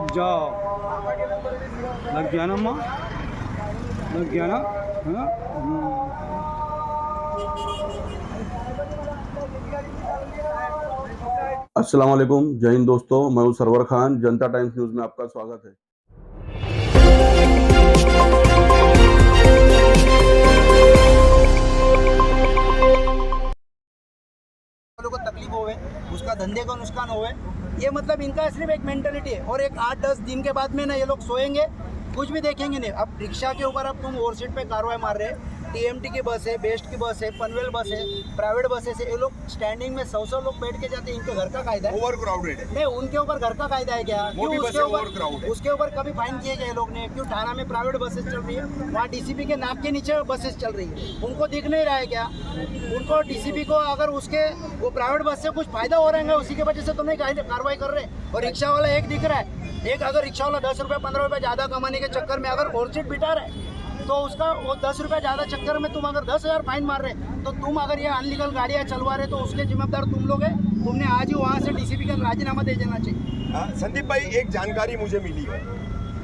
लग जाओ, लग गया ना माँ, लग गया ना, है ना। अस्सलाम वालेकुम, जय हिंद दोस्तों, मैं हूं सरवर खान। जनता टाइम्स न्यूज़ में आपका स्वागत है। को तकलीफ होवे, उसका धंधे को नुकसान होवे, ये मतलब इनका सिर्फ एक मेंटेलिटी है। और एक 8-10 दिन के बाद में ना ये लोग सोएंगे, कुछ भी देखेंगे नहीं। अब रिक्शा के ऊपर अब तुम ओवरसीट पे कार्रवाई मार रहे हैं। टीएमटी की बस है, बेस्ट की बस है, पनवेल बस है, प्राइवेट बसेस है, ये लोग स्टैंडिंग में 100 लोग बैठ के जाते हैं। इनके घर का कायदा है, ओवर क्राउडेड है। नहीं उनके ऊपर घर का कायदा है क्या? क्यों उसके ऊपर कभी फाइन किए गए लोग ने? क्यों थाना में प्राइवेट बसेस चल रही है, वहाँ डीसीपी के नाक के नीचे बसेस चल रही है, उनको दिख नहीं रहा है क्या? उनको डीसीपी को अगर उसके वो प्राइवेट बस से कुछ फायदा हो रहा है, उसी की वजह से तो नहीं कार्रवाई कर रहे। और रिक्शा वाला एक दिख रहा है, एक अगर रिक्शा वाला 10 रुपये 15 रुपये ज़्यादा कमाने के चक्कर में अगर ओवरसीट बिठा रहा है, तो उसका वो 10 रुपये ज़्यादा चक्कर में तुम अगर 10,000 फाइन मार रहे, तो तुम अगर ये अनलीगल गाड़ियाँ चलवा रहे तो उसके जिम्मेदार तुम लोग हैं। तुमने आज ही वहाँ से डीसीपी का राजीनामा दे देना चाहिए। संदीप भाई, एक जानकारी मुझे मिली है,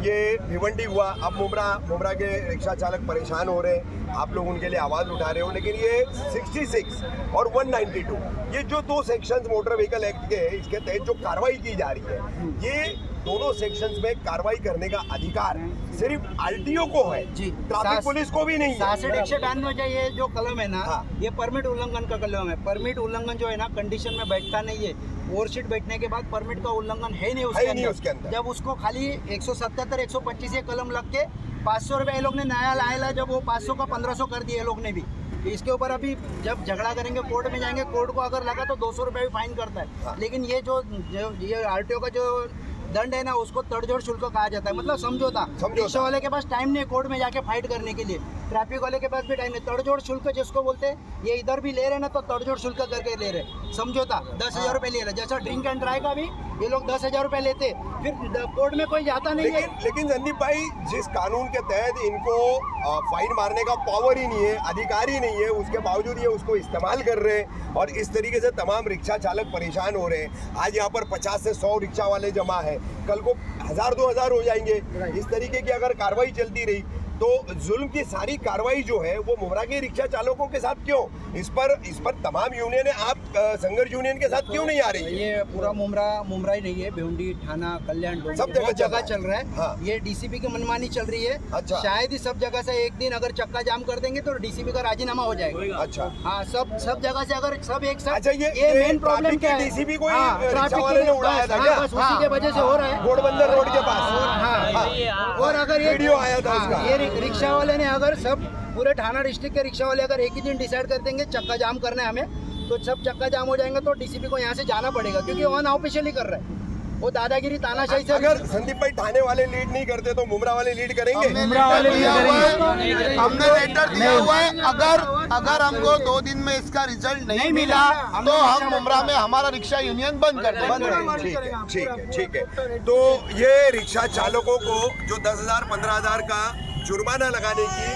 ये भिवंडी हुआ, अब मुमरा के रिक्शा चालक परेशान हो रहे हैं, आप लोग उनके लिए आवाज़ उठा रहे हो, लेकिन ये 66 और 192 ये जो दो सेक्शंस मोटर व्हीकल एक्ट के हैं, इसके तहत जो कार्रवाई की जा रही है, ये दोनों सेक्शंस में कार्रवाई करने का अधिकार सिर्फ आरटीओ को है जी, ट्रैफिक पुलिस को भी नहीं है। 66-192 ये जो कलम है ना, हाँ। ये परमिट उल्लंघन का कलम है। परमिट उल्लंघन जो है ना, कंडीशन में बैठता नहीं है। ओवरसीट बैठने के बाद परमिट का उल्लंघन है नहीं उसके अंदर। जब उसको खाली 177-125 ये कलम लग के 500 रुपये ये लोग ने नया लाया, जब वो 500 का 1500 कर दिया ये लोग ने भी। इसके ऊपर अभी जब झगड़ा करेंगे, कोर्ट में जाएंगे, कोर्ट को अगर लगा तो 200 रुपये भी फाइन करता है। हाँ। लेकिन ये जो ये आरटीओ का जो दंड है ना, उसको तड़जोड़ शुल्क कहा जाता है, मतलब समझौता। रिक्शा वाले के पास टाइम नहीं है कोर्ट में जाके फाइट करने के लिए, ट्रैफिक वाले के पास भी टाइम नहीं। तड़जोड़ शुल्क जिसको बोलते हैं, ये इधर भी ले रहे ना तो तड़जोड़ शुल्क करके ले रहे, समझौता 10,000 रुपये ले रहे। जैसा ड्रिंक एंड ड्राइव का भी ये लोग 10,000 रुपये लेते, फिर कोर्ट में कोई जाता नहीं है। लेकिन संदीप भाई, जिस कानून के तहत इनको फाइन मारने का पावर ही नहीं है, अधिकार ही नहीं है, उसके बावजूद ये उसको इस्तेमाल कर रहे हैं और इस तरीके से तमाम रिक्शा चालक परेशान हो रहे हैं। आज यहाँ पर 50 से 100 रिक्शा वाले जमा है, कल को 1000-2000 हो जाएंगे। इस तरीके की अगर कार्रवाई चलती रही तो जुल्म की सारी कार्रवाई जो है वो मुमरा के रिक्शा चालकों के साथ क्यों? इस पर तमाम यूनियन, आप संघर्ष यूनियन के साथ क्यों नहीं आ रही? ये पूरा मुमरा ही नहीं है, भिवंडी, थाना, कल्याण, सब जगह चल रहा है। हाँ। ये डीसीपी की मनमानी चल रही है। अच्छा। शायद ही सब जगह से एक दिन अगर चक्का जाम कर देंगे तो डीसीपी का राजीनामा हो जाएगा। अच्छा। हाँ, सब जगह से अगर सब एक साथ। अच्छा, ये मेन प्रॉब्लम क्या है? डीसीपी को उड़ाया था क्या? बस उसी के वजह से हो रहा है, घोड़बंदर रोड के पास। और अगर ये वीडियो आया था उसका, ये रिक्शा वाले ने अगर सब पूरे थाना डिस्ट्रिक्ट के रिक्शा वाले अगर एक ही दिन डिसाइड कर देंगे चक्का जाम करना है हमें, तो सब चक्का जाम हो जाएंगे, तो डीसीपी को यहाँ से जाना पड़ेगा, क्योंकि वो अनऑफिशियली कर रहा है, वो दादागिरी तानाशाही से। अगर संदीप भाई थाने वाले लीड नहीं करते तो मुमरा वाले लीड करेंगे। हमने लेटर दिया हुआ है, अगर हमको 2 दिन में इसका रिजल्ट नहीं मिला तो हम मुमरा में हमारा रिक्शा यूनियन बंद कर देंगे। ठीक है। तो ये रिक्शा चालकों को जो 10,000 15,000 का जुर्माना लगाने की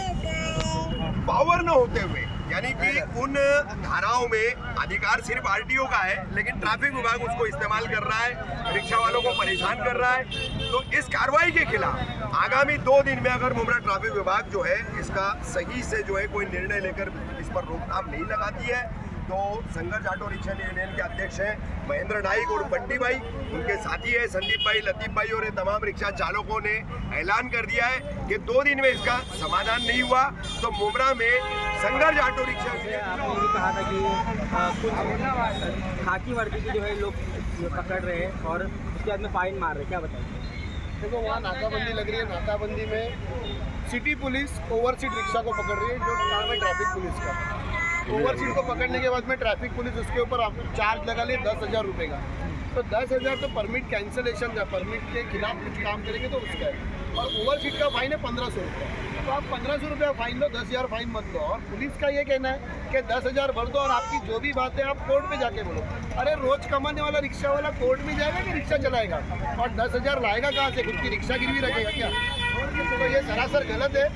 पावर न होते हुए, यानी कि उन धाराओं में अधिकार सिर्फ आरटीओ का है, लेकिन ट्रैफिक विभाग उसको इस्तेमाल कर रहा है, रिक्शा वालों को परेशान कर रहा है, तो इस कार्रवाई के खिलाफ आगामी 2 दिन में अगर मुमरा ट्रैफिक विभाग जो है इसका सही से जो है कोई निर्णय लेकर इस पर रोकथाम नहीं लगाती है, तो संघर्ष ऑटो रिक्शा यूनियन के अध्यक्ष हैं महेंद्र नाइक और बंटी भाई, उनके साथी है संदीप भाई, लतीफ भाई और ये तमाम रिक्शा चालकों ने ऐलान कर दिया है कि 2 दिन में इसका समाधान नहीं हुआ तो मुमरा में संघर्ष ऑटो रिक्शा। आपने ये कहा था कि कुछ खाकी वर्दी के जो है लोग पकड़ रहे हैं और उसके बाद में फाइन मार रहे हैं, क्या बताएंगे? देखो, वहाँ नाकाबंदी लग रही है, नाकाबंदी में सिटी पुलिस ओवरसीट रिक्शा को पकड़ रही है, जो काम है ट्रैफिक पुलिस का। ओवरसीट को पकड़ने के बाद में ट्रैफिक पुलिस उसके ऊपर चार्ज लगा ले 10,000 रुपये का, तो 10,000 तो परमिट कैंसिलेशन का, परमिट के खिलाफ कुछ काम करेंगे तो उसका है, और ओवरसीट का फाइन है 1,500 रुपये। तो आप 1,500 रुपया फाइन लो, 10,000 फाइन मत लो। और पुलिस का ये कहना है कि 10,000 भर दो और आपकी जो भी बात है आप कोर्ट में जाके बोलो। अरे रोज कमाने वाला रिक्शा वाला कोर्ट में जाएगा कि रिक्शा चलाएगा? और 10,000 लाएगा कहाँ से? खुद की रिक्शा गिरवी रखेगा क्या? तो ये सरासर गलत है,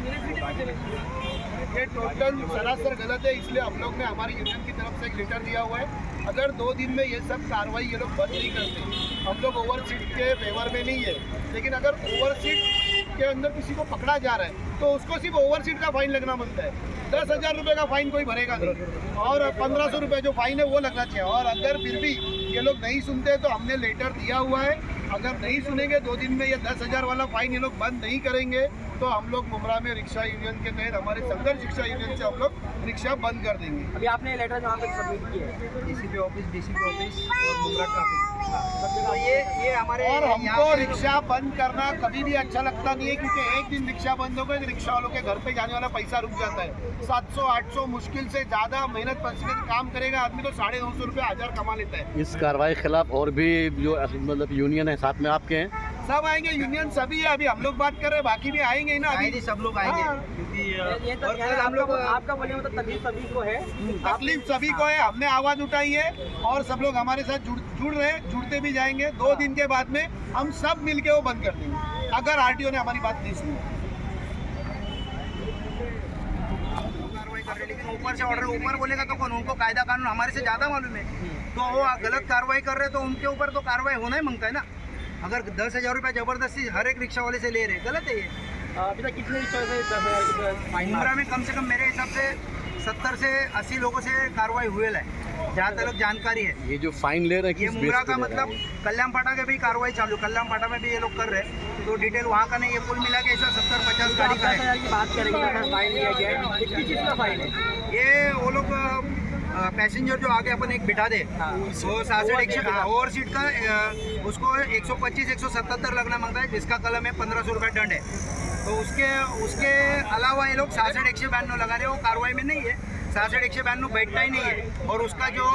ये टोटल सरासर गलत है। इसलिए हम लोग ने हमारी यूनियन की तरफ से एक लेटर दिया हुआ है अगर 2 दिन में ये सब कार्रवाई ये लोग बंद नहीं करते, हम लोग ओवरसीट के फेवर में नहीं है, लेकिन अगर ओवरसीट के अंदर किसी को पकड़ा जा रहा है तो उसको सिर्फ ओवरसीट का फाइन लगना बनता है। 10,000 रुपये का फाइन कोई भरेगा नहीं और 1,500 रुपये जो फाइन है वो लगना चाहिए। और अगर फिर भी ये लोग नहीं सुनते तो हमने लेटर दिया हुआ है, अगर नहीं सुनेंगे 2 दिन में ये 10,000 वाला फाइन ये लोग बंद नहीं करेंगे तो हम लोग मुमरा में रिक्शा यूनियन के तहत हमारे संघर्ष रिक्शा यूनियन से हम लोग रिक्शा बंद कर देंगे। अभी आपने लेटर जहाँ पे सबमिट किया है डीसीपी ऑफिस, डीसीपी ऑफिस और मुमरा ट्रैफिक, तो ये हमारे और यहाँ हमको पे रिक्शा बंद करना कभी भी अच्छा लगता नहीं है, क्योंकि एक दिन रिक्शा बंद हो गए तो रिक्शा वालों के घर पे जाने वाला पैसा रुक जाता है। 700-800 मुश्किल से ज़्यादा मेहनत पसीने से काम करेगा आदमी तो 950 रुपये 1000 कमा लेता है। इस कार्रवाई के खिलाफ और भी जो मतलब यूनियन है साथ में आपके हैं, सब आएंगे, यूनियन सभी है, अभी हम लोग बात कर रहे हैं, बाकी भी आएंगे ही ना। अभी सब लोग आएंगे हाँ। क्योंकि ये और कल हम लोग आपका बोलिए मतलब तकलीफ सभी को है, तकलीफ सभी को है, हमने आवाज़ उठाई है और सब लोग हमारे साथ जुड़ रहे हैं, जुड़ते भी जाएंगे। 2 दिन के बाद में हम सब मिलके वो बंद कर देंगे अगर आरटीओ ने हमारी बात नहीं सुनी। कार्रवाई कर रहे, लेकिन ऊपर से ऑर्डर, ऊपर बोलेगा तो कौन, उनको कायदा कानून हमारे से ज़्यादा मालूम है। तो वो गलत कार्रवाई कर रहे हैं तो उनके ऊपर तो कार्रवाई होना ही मांगता है ना। अगर 10,000 रुपये ज़बरदस्ती हर एक रिक्शा वाले से ले रहे, गलत है ये। अभी तक कितने रिक्शा से 10,000 फाइन मुमरा में कम से कम मेरे हिसाब से 70 से 80 लोगों से कार्रवाई हुए है, जहाँ तक जानकारी है। ये जो फाइन ले रहे हैं ये किस मुमरा बेस का पे ले रहे मतलब हैं? कल्याण फाटा के भी कार्रवाई चालू, कल्याण फाटा में भी ये लोग कर रहे हैं, तो डिटेल वहाँ का नहीं है, कुल मिला के ऐसा 70-50 गाड़ी का है। 10,000 की बात करेंगे तो फाइन लिया गया है, कितनी चीज़ का फाइन है? ये वो लोग पैसेंजर जो आगे अपन एक बिठा दे वो 66 ओवर सीट का उसको 125-177 लगना मांगता है, जिसका कलम है 1,500 रुपये दंड है। तो उसके अलावा ये लोग 66-192 लगा रहे हैं, वो कार्रवाई में नहीं है। 66-192 बैठता ही नहीं है और उसका जो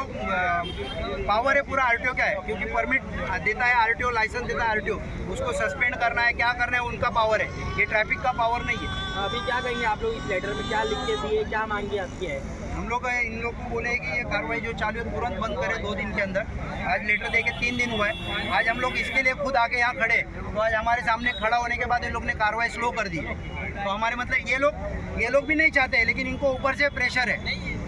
पावर है पूरा आरटीओ का है, क्योंकि परमिट देता है आरटीओ, लाइसेंस देता है आरटीओ, उसको सस्पेंड करना है, क्या करना है उनका पावर है, ये ट्रैफिक का पावर नहीं है। अभी क्या कहेंगे आप लोग, इस लेटर में क्या लिख के दिए, क्या मांगी आपकी है? हम लोग इन लोग को बोले कि ये कार्रवाई जो चालू है तुरंत बंद करें 2 दिन के अंदर। आज लेटर देके 3 दिन हुआ है, आज हम लोग इसके लिए खुद आके यहाँ खड़े, तो आज हमारे सामने खड़ा होने के बाद इन लोग ने कार्रवाई स्लो कर दी है। तो हमारे मतलब ये लोग भी नहीं चाहते, लेकिन इनको ऊपर से प्रेशर है।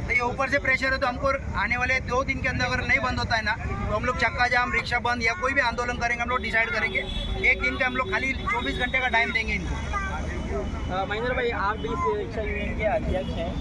तो ये ऊपर से प्रेशर है तो हमको आने वाले 2 दिन के अंदर अगर नहीं बंद होता है ना, तो हम लोग चक्का जाम, रिक्शा बंद या कोई भी आंदोलन करेंगे, हम लोग डिसाइड करेंगे। 1 दिन का हम लोग खाली 24 घंटे का टाइम देंगे इनको। महेंद्र भाई, आप भी इस रिक्शा यूनियन के अध्यक्ष हैं,